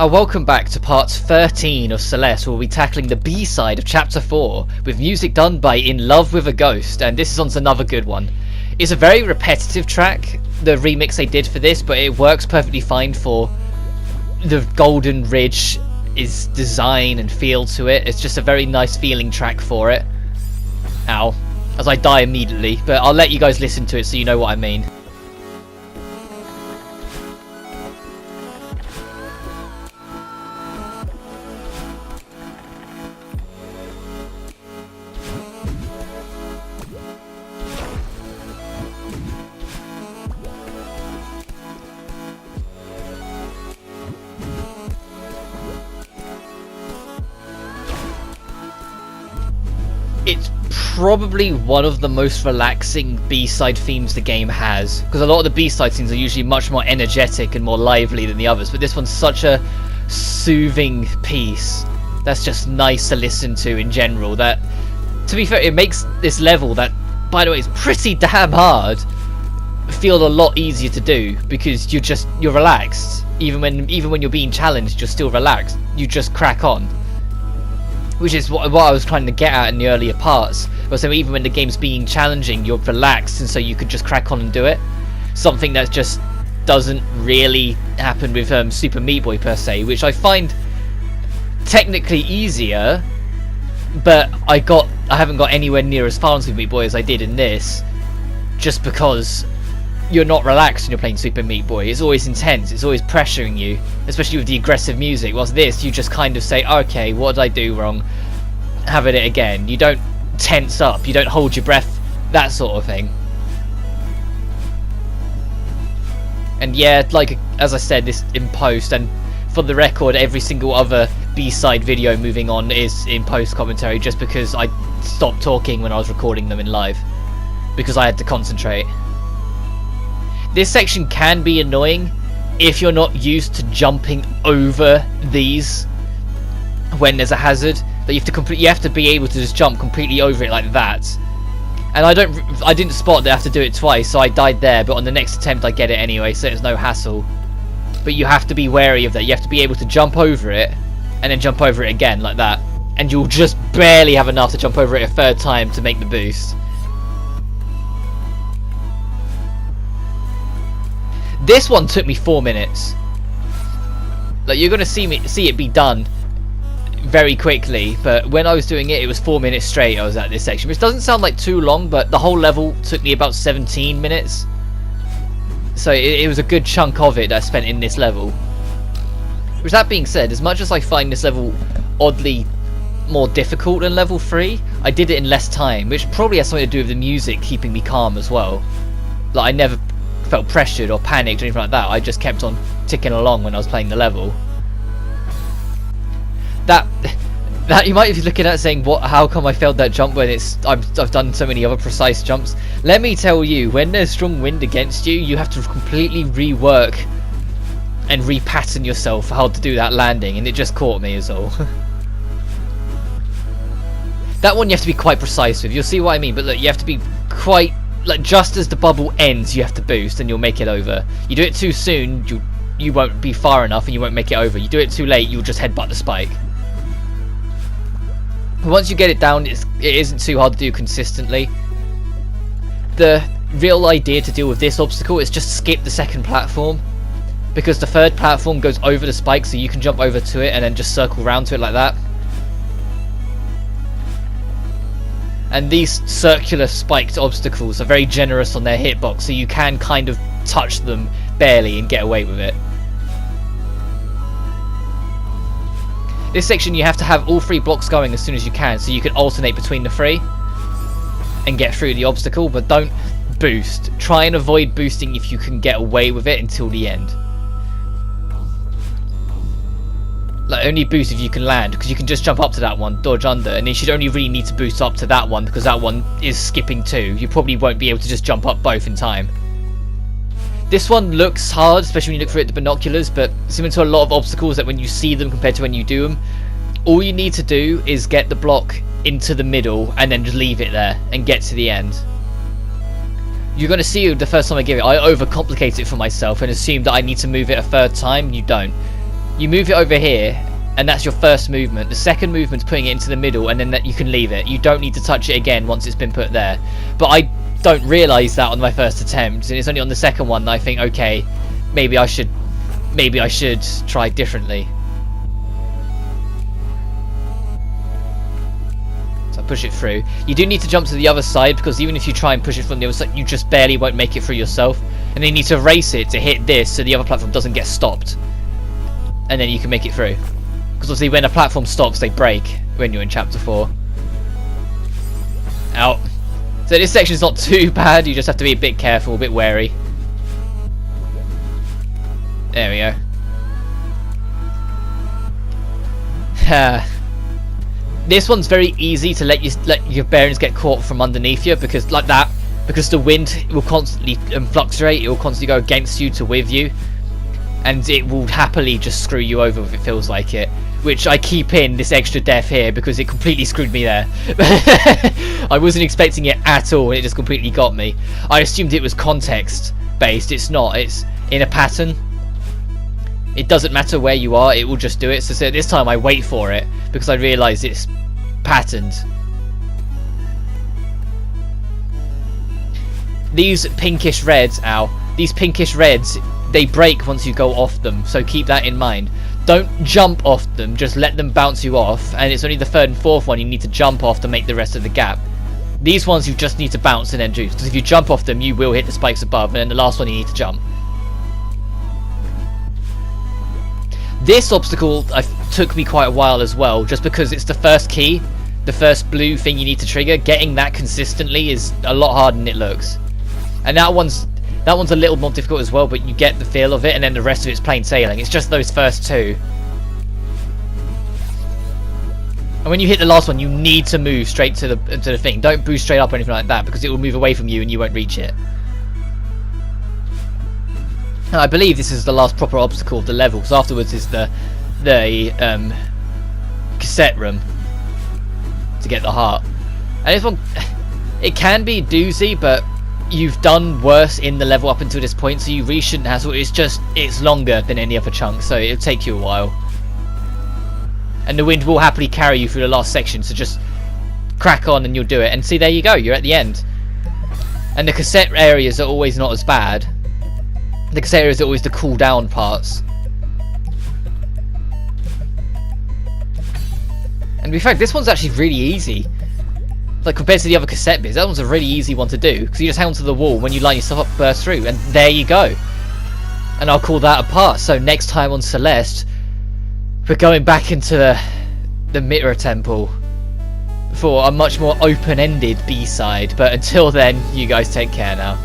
Welcome back to part 13 of Celeste, where we'll be tackling the B-side of chapter 4 with music done by In Love With A Ghost, and this is on to another good one. It's a very repetitive track, the remix they did for this, but it works perfectly fine for the Golden Ridge design and feel to it. It's just a very nice feeling track for it. Ow. As I die immediately, but I'll let you guys listen to it so you know what I mean. It's probably one of the most relaxing B-side themes the game has, because a lot of the B-side scenes are usually much more energetic and more lively than the others, but this one's such a soothing piece that's just nice to listen to in general, that, to be fair, it makes this level, that, by the way, is pretty damn hard, feel a lot easier to do, because you're relaxed. Even when you're being challenged, you're still relaxed. You just crack on. Which is what I was trying to get at in the earlier parts. So even when the game's being challenging, you're relaxed, and so you could just crack on and do it. Something that just doesn't really happen with Super Meat Boy per se, which I find technically easier, but I haven't got anywhere near as far on Super Meat Boy as I did in this, just because you're not relaxed when you're playing Super Meat Boy. It's always intense, it's always pressuring you, especially with the aggressive music, whilst this, you just kind of say, okay, what did I do wrong? Have it again. You don't tense up, you don't hold your breath, that sort of thing. And yeah, like, as I said, this in post, and for the record, every single other B-side video moving on is in post commentary, just because I stopped talking when I was recording them in live, because I had to concentrate. This section can be annoying if you're not used to jumping over these when there's a hazard. That you have to be able to just jump completely over it like that. And I didn't spot that I have to do it twice, so I died there. But on the next attempt, I get it anyway, so it's no hassle. But you have to be wary of that. You have to be able to jump over it and then jump over it again like that. And you'll just barely have enough to jump over it a third time to make the boost. This one took me 4 minutes. Like, you're gonna see it be done very quickly, but when I was doing it, it was 4 minutes straight. I was at this section, which doesn't sound like too long, but the whole level took me about 17 minutes. So it was a good chunk of it that I spent in this level. With that being said, as much as I find this level oddly more difficult than level 3, I did it in less time, which probably has something to do with the music keeping me calm as well. Like, I never felt pressured or panicked or anything like that. I just kept on ticking along when I was playing the level. That you might be looking at saying, what? How come I failed that jump when I've done so many other precise jumps? Let me tell you, when there's strong wind against you, you have to completely rework and repattern yourself for how to do that landing, and it just caught me as all. That one you have to be quite precise with. You'll see what I mean, but look, you have to be quite, like, just as the bubble ends, you have to boost and you'll make it over. You do it too soon, you won't be far enough and you won't make it over. You do it too late, you'll just headbutt the spike. But once you get it down, it isn't too hard to do consistently. The real idea to deal with this obstacle is just skip the second platform, because the third platform goes over the spike, so you can jump over to it and then just circle around to it like that. And these circular spiked obstacles are very generous on their hitbox, so you can kind of touch them barely and get away with it. This section you have to have all 3 blocks going as soon as you can, so you can alternate between the 3 and get through the obstacle, but don't boost. Try and avoid boosting if you can get away with it until the end. Like, only boost if you can land, because you can just jump up to that one, dodge under, and then you should only really need to boost up to that one, because that one is skipping too. You probably won't be able to just jump up both in time. This one looks hard, especially when you look through it with binoculars, but similar to a lot of obstacles, that when you see them compared to when you do them, all you need to do is get the block into the middle and then just leave it there and get to the end. You're going to see the first time I give it, I overcomplicate it for myself and assume that I need to move it a third time. You don't. You move it over here, and that's your first movement. The second movement's putting it into the middle, and then you can leave it. You don't need to touch it again once it's been put there. But I don't realise that on my first attempt, and it's only on the second one that I think, okay, maybe I should try differently. So I push it through. You do need to jump to the other side, because even if you try and push it from the other side, you just barely won't make it through yourself. And then you need to race it to hit this so the other platform doesn't get stopped. And then you can make it through. Because obviously when a platform stops, they break when you're in chapter 4. Out. So this section is not too bad, you just have to be a bit careful, a bit wary. There we go. This one's very easy to let your bearings get caught from underneath you, because like that, because the wind will constantly fluctuate, it will constantly go against you to with you. And it will happily just screw you over if it feels like it. Which I keep in this extra death here because it completely screwed me there. I wasn't expecting it at all and it just completely got me. I assumed it was context based. It's not. It's in a pattern. It doesn't matter where you are, it will just do it. So this time I wait for it because I realise it's patterned. These pinkish reds, these pinkish reds, they break once you go off them, so keep that in mind. Don't jump off them, just let them bounce you off, and it's only the third and fourth one you need to jump off to make the rest of the gap. These ones you just need to bounce and then juice, because if you jump off them you will hit the spikes above, and then the last one you need to jump. This obstacle took me quite a while as well, just because it's the first key, the first blue thing you need to trigger. Getting that consistently is a lot harder than it looks. And that one's a little more difficult as well, but you get the feel of it, and then the rest of it's plain sailing. It's just those first two. And when you hit the last one, you need to move straight to the thing. Don't boost straight up or anything like that, because it will move away from you and you won't reach it. And I believe this is the last proper obstacle of the level, because afterwards is the cassette room to get the heart. And this one, it can be doozy, but you've done worse in the level up until this point, so you really shouldn't hassle. It's longer than any other chunk, so it'll take you a while. And the wind will happily carry you through the last section, so just crack on and you'll do it. And see, there you go, you're at the end. And the cassette areas are always not as bad. The cassette areas are always the cool down parts. And in fact, this one's actually really easy. Like, compared to the other cassette bits, that one's a really easy one to do, because you just hang onto the wall when you line yourself up, burst through, and there you go. And I'll call that a part. So next time on Celeste, we're going back into the Mirror Temple for a much more open-ended B-side. But until then, you guys take care now.